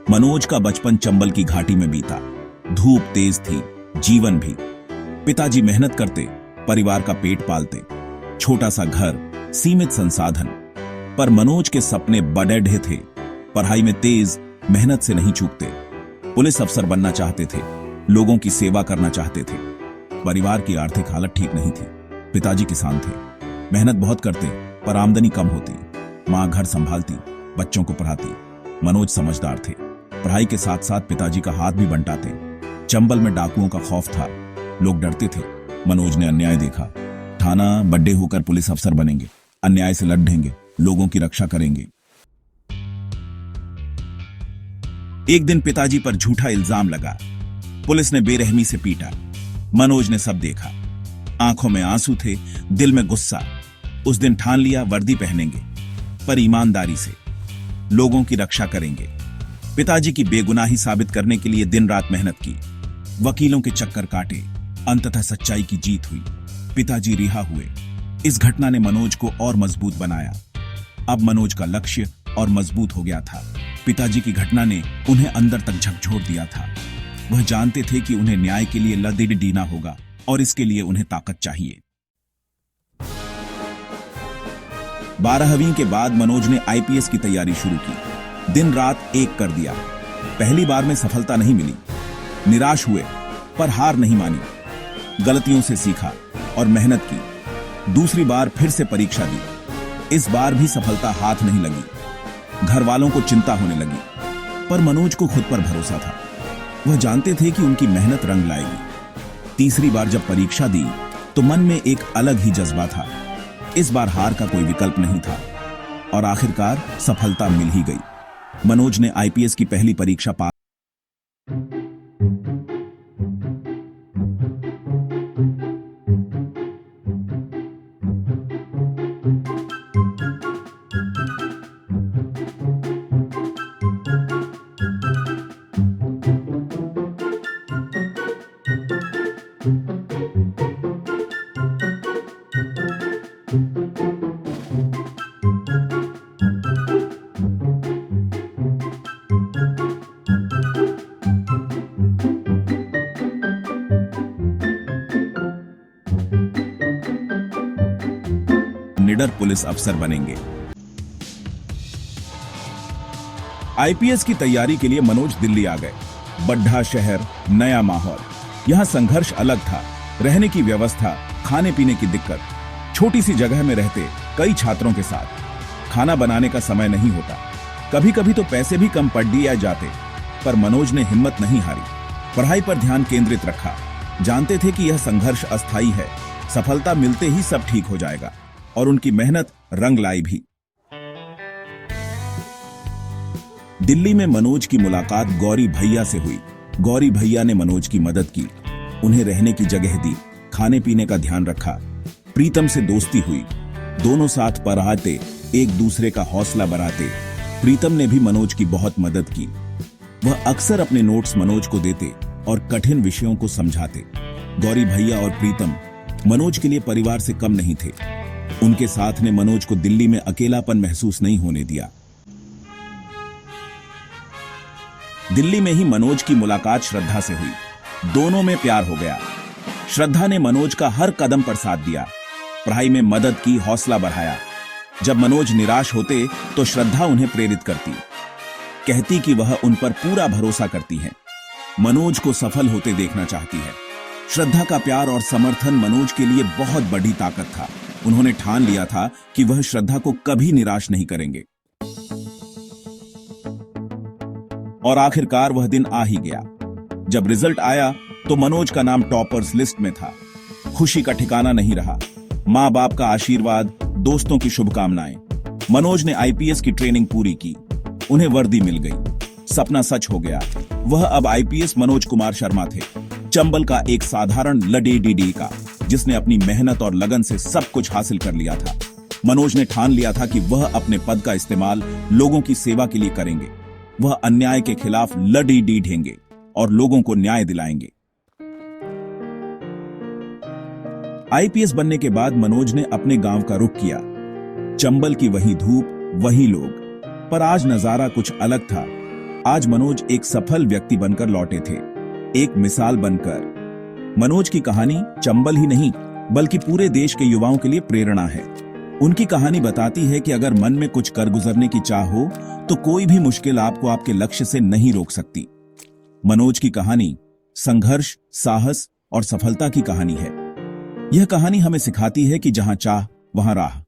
मनोज का बचपन चंबल की घाटी में बीता। धूप तेज थी, जीवन भी। पिताजी मेहनत करते, परिवार का पेट पालते। छोटा सा घर, सीमित संसाधन, पर मनोज के सपने बड़े थे। पढ़ाई में तेज, मेहनत से नहीं चूकते। पुलिस अफसर बनना चाहते थे, लोगों की सेवा करना चाहते थे। परिवार की आर्थिक हालत ठीक नहीं थी। पिताजी किसान थे, मेहनत बहुत करते, पर आमदनी कम होती। मां घर संभालती, बच्चों को पढ़ाती। मनोज समझदार थे, पढ़ाई के साथ साथ पिताजी का हाथ भी बंटाते। चंबल में डाकुओं का खौफ था, लोग डरते थे। मनोज ने अन्याय देखा, ठाना बड़े होकर पुलिस अफसर बनेंगे, अन्याय से लड़ेंगे, लोगों की रक्षा करेंगे। एक दिन पिताजी पर झूठा इल्जाम लगा, पुलिस ने बेरहमी से पीटा। मनोज ने सब देखा, आंखों में आंसू थे, दिल में गुस्सा। उस दिन ठान लिया वर्दी पहनेंगे, पर ईमानदारी से, लोगों की रक्षा करेंगे। पिताजी की बेगुनाही साबित करने के लिए दिन रात मेहनत की, वकीलों के चक्कर काटे, अंततः सच्चाई की जीत हुई। पिताजी रिहा हुए। इस घटना ने मनोज को और मजबूत बनाया। अब मनोज का लक्ष्य और मजबूत हो गया था। पिताजी की घटना ने उन्हें अंदर तक झकझोर दिया था। वह जानते थे कि उन्हें न्याय के लिए लड़ना होगा, और इसके लिए उन्हें ताकत चाहिए। 12वीं के बाद मनोज ने आईपीएस की तैयारी शुरू की। दिन रात एक कर दिया। पहली बार में सफलता नहीं मिली, निराश हुए, पर हार नहीं मानी। गलतियों से सीखा और मेहनत की। दूसरी बार फिर से परीक्षा दी। इस बार भी सफलता हाथ नहीं लगी। घर वालों को चिंता होने लगी, पर मनोज को खुद पर भरोसा था। वह जानते थे कि उनकी मेहनत रंग लाएगी। तीसरी बार जब परीक्षा दी तो मन में एक अलग ही जज्बा था। इस बार हार का कोई विकल्प नहीं था, और आखिरकार सफलता मिल ही गई। मनोज ने आईपीएस की पहली परीक्षा पास। निडर पुलिस अफसर बनेंगे। आईपीएस की तैयारी के लिए मनोज दिल्ली आ गए। बड़ा शहर, नया माहौल। यहां संघर्ष अलग था। रहने की व्यवस्था, खाने पीने की दिक्कत। छोटी सी जगह में रहते, कई छात्रों के साथ। खाना बनाने का समय नहीं होता। कभी कभी तो पैसे भी कम पड़ दिए जाते, पर मनोज ने हिम्मत नहीं हारी। पढ़ाई पर ध्यान केंद्रित रखा। जानते थे कि यह संघर्ष अस्थायी है, सफलता मिलते ही सब ठीक हो जाएगा, और उनकी मेहनत रंग लाई भी। दिल्ली में मनोज की मुलाकात गौरी भैया से हुई। गौरी भैया ने मनोज की मदद की, उन्हें रहने की जगह दी, खाने पीने का ध्यान रखा। प्रीतम से दोस्ती हुई, दोनों साथ पढ़ाते, एक दूसरे का हौसला बढ़ाते। प्रीतम ने भी मनोज की बहुत मदद की। वह अक्सर अपने नोट्स मनोज को देते और कठिन विषयों को समझाते। गौरी भैया और प्रीतम मनोज के लिए परिवार से कम नहीं थे। उनके साथ ने मनोज को दिल्ली में अकेलापन महसूस नहीं होने दिया। दिल्ली में ही मनोज की मुलाकात श्रद्धा से हुई। दोनों में प्यार हो गया। श्रद्धा ने मनोज का हर कदम पर साथ दिया, पढ़ाई में मदद की, हौसला बढ़ाया। जब मनोज निराश होते तो श्रद्धा उन्हें प्रेरित करती, कहती कि वह उन पर पूरा भरोसा करती है, मनोज को सफल होते देखना चाहती है। श्रद्धा का प्यार और समर्थन मनोज के लिए बहुत बड़ी ताकत था। उन्होंने ठान लिया था कि वह श्रद्धा को कभी निराश नहीं करेंगे। और आखिरकार वह दिन आ ही गया। जब रिजल्ट आया तो मनोज का नाम टॉपर्स लिस्ट में था। खुशी का ठिकाना नहीं रहा। मां बाप का आशीर्वाद, दोस्तों की शुभकामनाएं। मनोज ने आईपीएस की ट्रेनिंग पूरी की, उन्हें वर्दी मिल गई। सपना सच हो गया। वह अब आईपीएस मनोज कुमार शर्मा थे, चंबल का एक साधारण लड़ेडी का, जिसने अपनी मेहनत और लगन से सब कुछ हासिल कर लिया था। मनोज ने ठान लिया था कि वह अपने पद का इस्तेमाल लोगों की सेवा के लिए करेंगे। वह अन्याय के खिलाफ लड़ेंगे और लोगों को न्याय दिलाएंगे। आईपीएस बनने के बाद मनोज ने अपने गांव का रुख किया। चंबल की वही धूप, वही लोग, पर आज नजारा कुछ अलग था। आज मनोज एक सफल व्यक्ति बनकर लौटे थे, एक मिसाल बनकर। मनोज की कहानी चंबल ही नहीं बल्कि पूरे देश के युवाओं के लिए प्रेरणा है। उनकी कहानी बताती है कि अगर मन में कुछ कर गुजरने की चाह हो तो कोई भी मुश्किल आपको आपके लक्ष्य से नहीं रोक सकती। मनोज की कहानी संघर्ष, साहस और सफलता की कहानी है। यह कहानी हमें सिखाती है कि जहां चाह वहां राह।